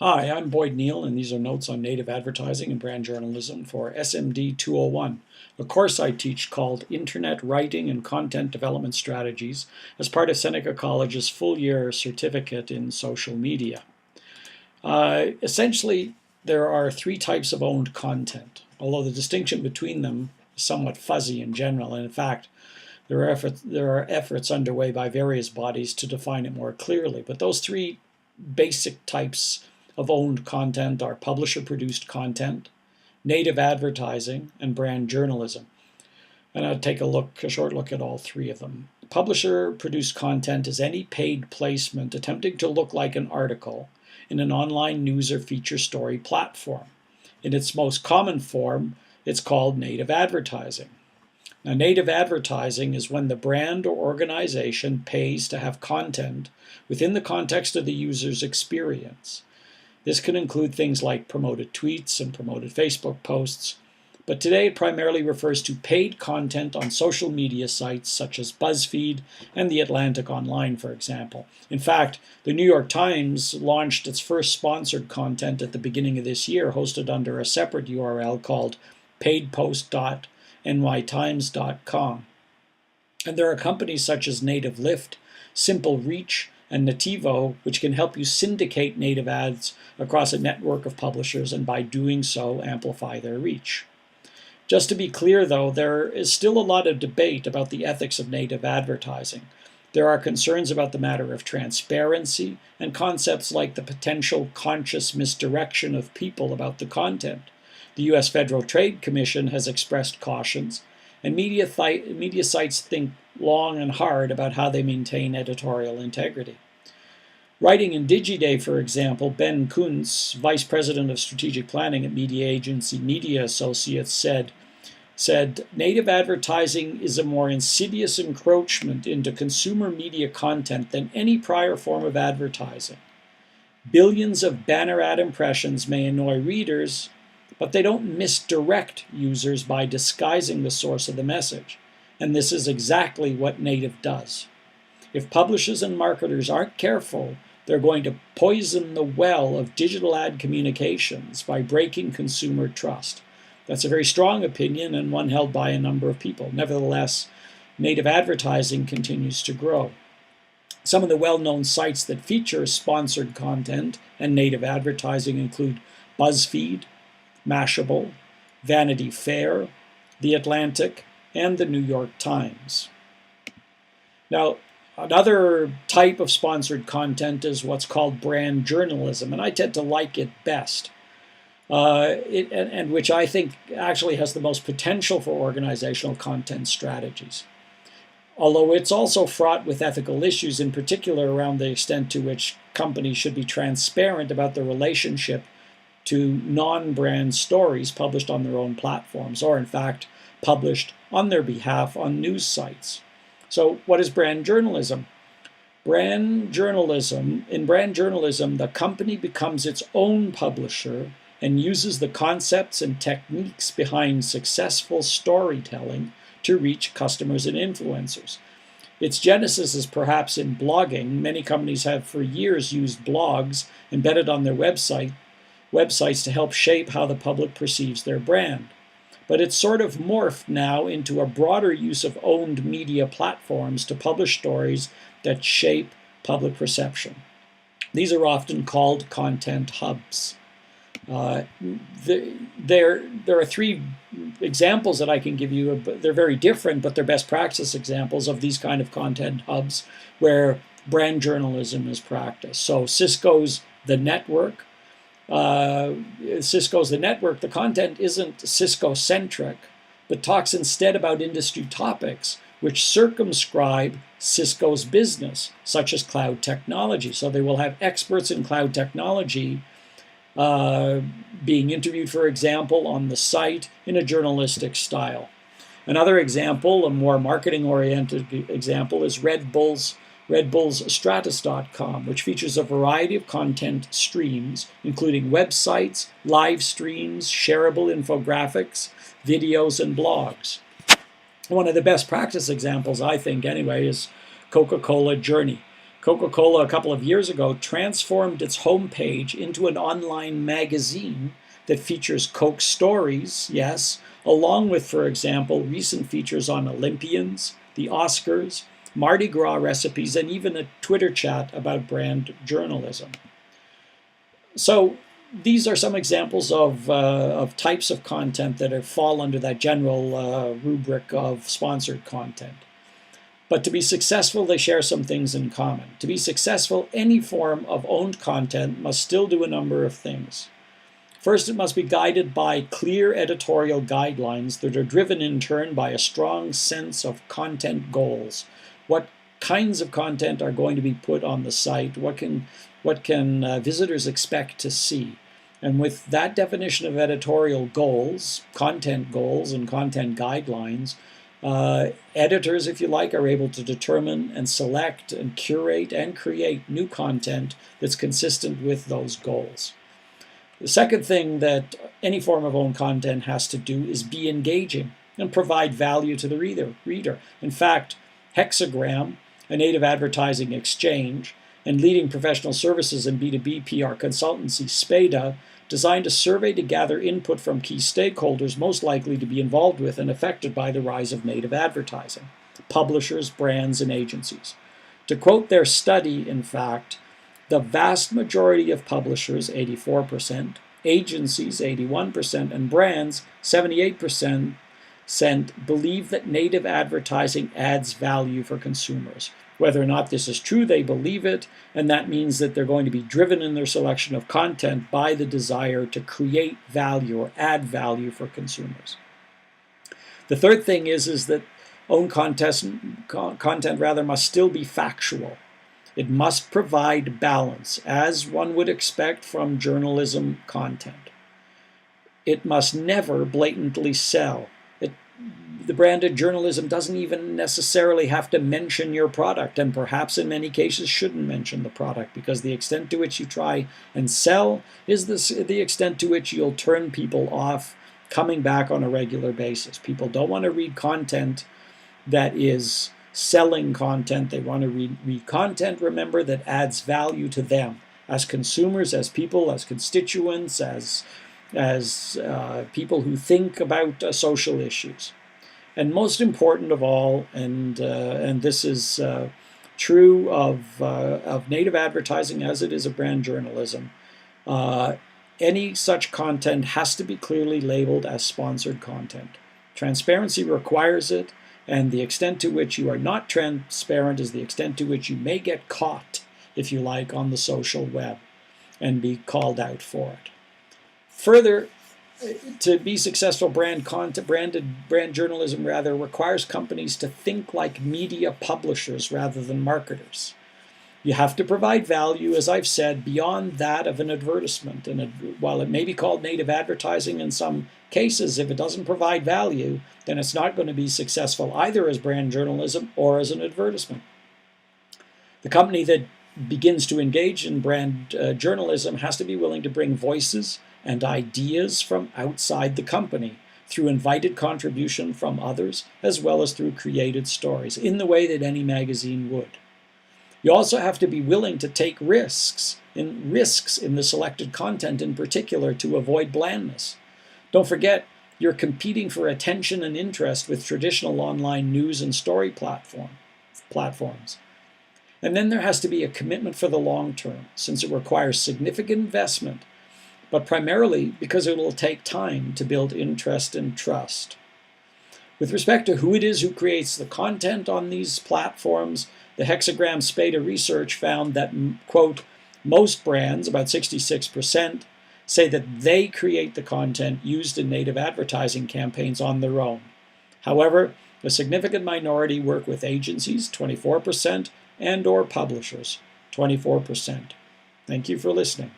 Hi, I'm Boyd Neal, and these are notes on native advertising and brand journalism for SMD 201, a course I teach called Internet Writing and Content Development Strategies as part of Seneca College's full-year certificate in social media. Essentially, there are three types of owned content, although the distinction between them is somewhat fuzzy in general, and in fact, there are efforts underway by various bodies to define it more clearly. But those three basic types of owned content are publisher-produced content, native advertising, and brand journalism. And I'll take a short look at all three of them. Publisher-produced content is any paid placement attempting to look like an article in an online news or feature story platform. In its most common form, it's called native advertising. Now, native advertising is when the brand or organization pays to have content within the context of the user's experience. This can include things like promoted tweets and promoted Facebook posts, but today it primarily refers to paid content on social media sites such as BuzzFeed and The Atlantic Online, for example. In fact, the New York Times launched its first sponsored content at the beginning of this year, hosted under a separate URL called paidpost.nytimes.com. And there are companies such as Native Lift, Simple Reach, and Nativo, which can help you syndicate native ads across a network of publishers and by doing so amplify their reach. Just to be clear though, there is still a lot of debate about the ethics of native advertising. There are concerns about the matter of transparency and concepts like the potential conscious misdirection of people about the content. The U.S. Federal Trade Commission has expressed cautions, and media sites think long and hard about how they maintain editorial integrity. Writing in Digiday, for example, Ben Kuntz, Vice President of Strategic Planning at media agency Media Associates, said, native advertising is a more insidious encroachment into consumer media content than any prior form of advertising. Billions of banner ad impressions may annoy readers, but they don't misdirect users by disguising the source of the message. And this is exactly what native does. If publishers and marketers aren't careful, they're going to poison the well of digital ad communications by breaking consumer trust. That's a very strong opinion and one held by a number of people. Nevertheless, native advertising continues to grow. Some of the well-known sites that feature sponsored content and native advertising include BuzzFeed, Mashable, Vanity Fair, The Atlantic, and the New York Times. Now, another type of sponsored content is what's called brand journalism, and I tend to like it best, and which I think actually has the most potential for organizational content strategies. Although it's also fraught with ethical issues, in particular around the extent to which companies should be transparent about their relationship to non-brand stories published on their own platforms, or in fact, published on their behalf on news sites. So what is brand journalism? In brand journalism, the company becomes its own publisher and uses the concepts and techniques behind successful storytelling to reach customers and influencers. Its genesis is perhaps in blogging. Many companies have for years used blogs embedded on their websites to help shape how the public perceives their brand. But it's sort of morphed now into a broader use of owned media platforms to publish stories that shape public perception. These are often called content hubs. There are three examples that I can give you. They're very different, but they're best practice examples of these kind of content hubs where brand journalism is practiced. So Cisco's The Network. The content isn't Cisco-centric, but talks instead about industry topics which circumscribe Cisco's business, such as cloud technology. So they will have experts in cloud technology being interviewed, for example, on the site in a journalistic style. Another example, a more marketing-oriented example, is Red Bull's Stratus.com, which features a variety of content streams, including websites, live streams, shareable infographics, videos, and blogs. One of the best practice examples, I think anyway, is Coca-Cola Journey. Coca-Cola, a couple of years ago, transformed its homepage into an online magazine that features Coke stories, yes, along with, for example, recent features on Olympians, the Oscars, Mardi Gras recipes, and even a Twitter chat about brand journalism. So these are some examples of types of content that fall under that general rubric of sponsored content. But to be successful, they share some things in common. To be successful, any form of owned content must still do a number of things. First, it must be guided by clear editorial guidelines that are driven in turn by a strong sense of content goals. What kinds of content are going to be put on the site? What can visitors expect to see? And with that definition of editorial goals, and content guidelines, editors, if you like, are able to determine and select and curate and create new content that's consistent with those goals. The second thing that any form of owned content has to do is be engaging and provide value to the reader. In fact, Hexagram, a native advertising exchange, and leading professional services and B2B PR consultancy, Spada, designed a survey to gather input from key stakeholders most likely to be involved with and affected by the rise of native advertising: publishers, brands, and agencies. To quote their study, in fact, the vast majority of publishers, 84%, agencies, 81%, and brands, 78%, believe that native advertising adds value for consumers. Whether or not this is true, they believe it, and that means that they're going to be driven in their selection of content by the desire to create value or add value for consumers. The third thing is that own content must still be factual. It must provide balance, as one would expect from journalism content. It must never blatantly sell. The branded journalism doesn't even necessarily have to mention your product, and perhaps in many cases shouldn't mention the product, because the extent to which you try and sell is the extent to which you'll turn people off coming back on a regular basis. People don't want to read content that is selling content. They want to read content, remember, that adds value to them as consumers, as people, as constituents, as people who think about social issues. And most important of all, and this is true of native advertising as it is of brand journalism, any such content has to be clearly labeled as sponsored content. Transparency requires it, and the extent to which you are not transparent is the extent to which you may get caught, if you like, on the social web and be called out for it. Further, to be successful, branded journalism requires companies to think like media publishers rather than marketers. You have to provide value, as I've said, beyond that of an advertisement. And while it may be called native advertising in some cases, if it doesn't provide value, then it's not going to be successful either as brand journalism or as an advertisement. The company that begins to engage in brand journalism has to be willing to bring voices and ideas from outside the company through invited contribution from others, as well as through created stories, in the way that any magazine would. You also have to be willing to take risks in the selected content in particular to avoid blandness. Don't forget, you're competing for attention and interest with traditional online news and story platforms. And then there has to be a commitment for the long term, since it requires significant investment, but primarily because it will take time to build interest and trust. With respect to who it is who creates the content on these platforms, the Hexagram Spada research found that, quote, most brands, about 66%, say that they create the content used in native advertising campaigns on their own. However, a significant minority work with agencies, 24%, and/or publishers, 24%. Thank you for listening.